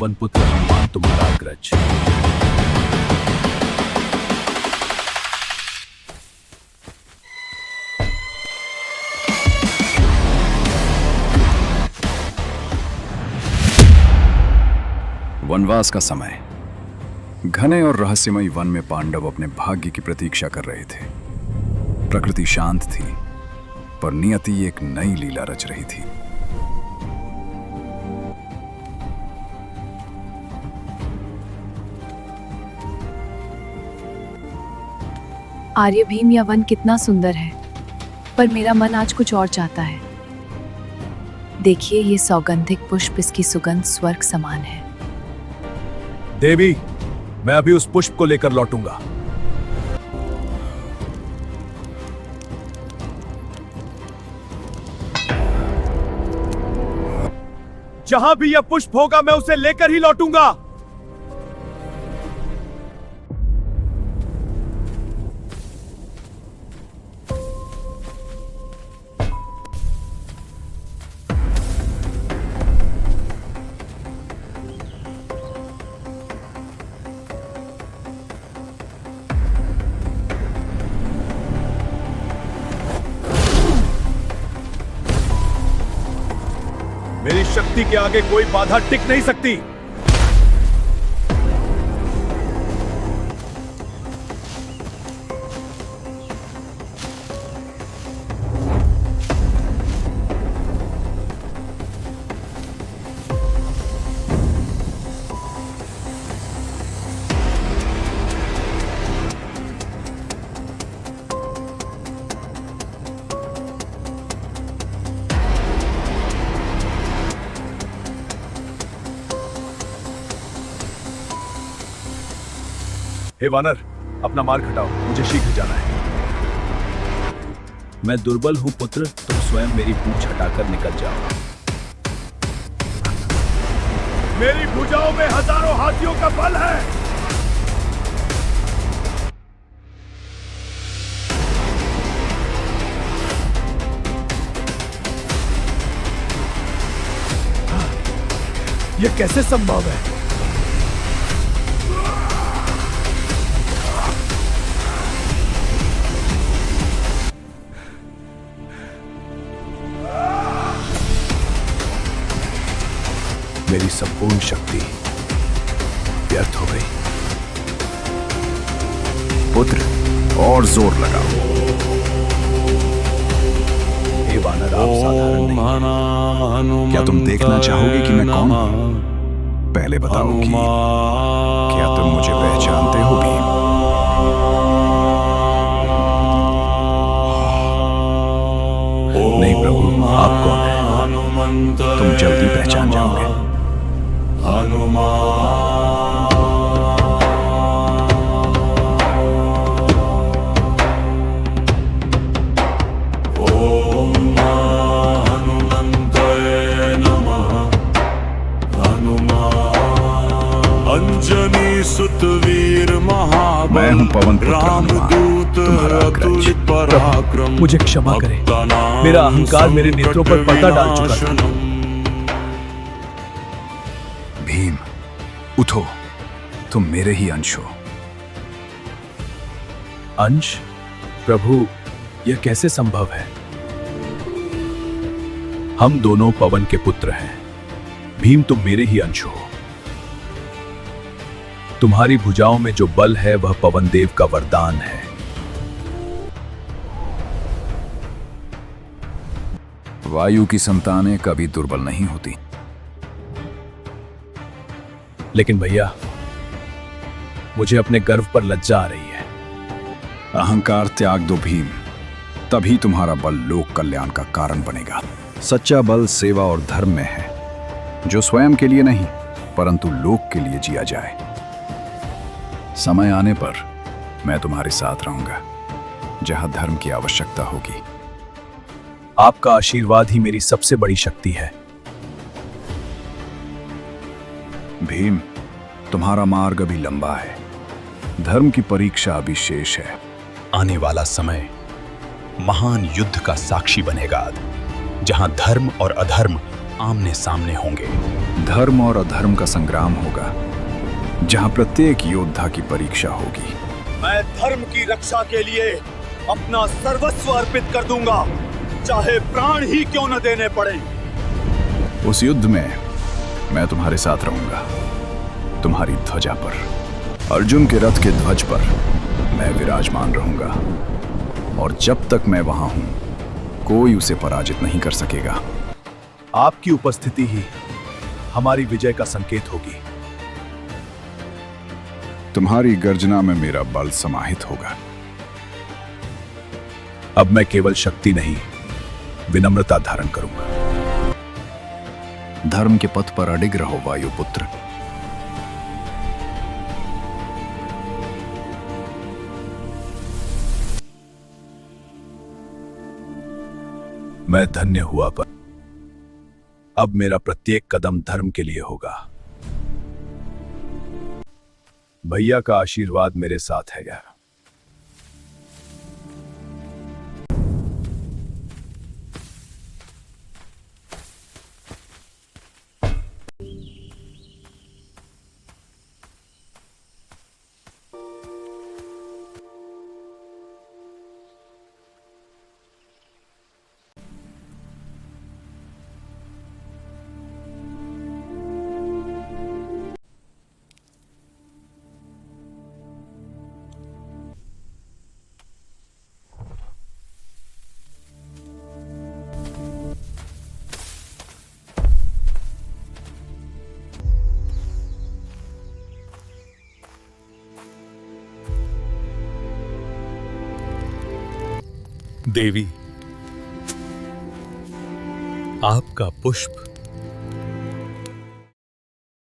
पवन पुत्र हनुमान तुम्हारा अग्रज। वनवास का समय। घने और रहस्यमयी वन में पांडव अपने भाग्य की प्रतीक्षा कर रहे थे। प्रकृति शांत थी, पर नियति एक नई लीला रच रही थी। आर्य भीम, यह वन कितना सुंदर है, पर मेरा मन आज कुछ और चाहता है। देखिए, ये सौगंधिक पुष्प, इसकी सुगंध स्वर्ग समान है। देवी, मैं अभी उस पुष्प को लेकर लौटूंगा। जहां भी यह पुष्प होगा मैं उसे लेकर ही लौटूंगा। मेरी शक्ति के आगे कोई बाधा टिक नहीं सकती। हे वानर, अपना मार्ग हटाओ, मुझे शीघ्र जाना है। मैं दुर्बल हूं पुत्र, तुम स्वयं मेरी पूंछ हटाकर निकल जाओ। मेरी भुजाओं में हजारों हाथियों का बल है। यह कैसे संभव है? मेरी संपूर्ण शक्ति व्यर्थ हो गई। पुत्र, और जोर लगाओ। हे वानर, आप साधारण नहीं। क्या तुम देखना चाहोगे कि मैं कौन हूं? पहले बताओ कि क्या तुम मुझे पहचानते हो भीम? नहीं प्रभु, आप कौन हैं? तुम जल्दी पहचान जाओगे। अंजनी सुत वीर महाबल, मैं हूं पवन पुत्र रामदूत तुम्हारा अग्रज। अतुलित पराक्रम। मुझे क्षमा करें, मेरा अहंकार मेरे नेत्रों पर पर्दा डाल चुका था। भीम, उठो, तुम मेरे ही अंश हो। अंश? प्रभु, यह कैसे संभव है? हम दोनों पवन के पुत्र हैं। भीम, तुम मेरे ही अंश हो। तुम्हारी भुजाओं में जो बल है वह पवन देव का वरदान है। वायु की संतानें कभी दुर्बल नहीं होती। लेकिन भैया, मुझे अपने गर्व पर लज्जा आ रही है। अहंकार त्याग दो भीम, तभी तुम्हारा बल लोक कल्याण का कारण बनेगा। सच्चा बल सेवा और धर्म में है, जो स्वयं के लिए नहीं परंतु लोक के लिए जिया जाए। समय आने पर मैं तुम्हारे साथ रहूंगा, जहां धर्म की आवश्यकता होगी। आपका आशीर्वाद ही मेरी सबसे बड़ी शक्ति है। भीम, तुम्हारा मार्ग अभी लंबा है। धर्म की परीक्षा अभी शेष है। आने वाला समय महान युद्ध का साक्षी बनेगा, जहां धर्म और अधर्म आमने सामने होंगे। धर्म और अधर्म का संग्राम होगा, जहां प्रत्येक योद्धा की परीक्षा होगी। मैं धर्म की रक्षा के लिए अपना सर्वस्व अर्पित कर दूंगा, चाहे प्राण ही क्यों न देने पड़े। उस युद्ध में मैं तुम्हारे साथ रहूंगा, तुम्हारी ध्वजा पर, अर्जुन के रथ के ध्वज पर मैं विराजमान रहूंगा, और जब तक मैं वहां हूं कोई उसे पराजित नहीं कर सकेगा। आपकी उपस्थिति ही हमारी विजय का संकेत होगी। तुम्हारी गर्जना में मेरा बल समाहित होगा। अब मैं केवल शक्ति नहीं, विनम्रता धारण करूंगा। धर्म के पथ पर अडिग रहो वायुपुत्र। मैं धन्य हुआ, पर अब मेरा प्रत्येक कदम धर्म के लिए होगा। भैया का आशीर्वाद मेरे साथ है यार। देवी, आपका पुष्प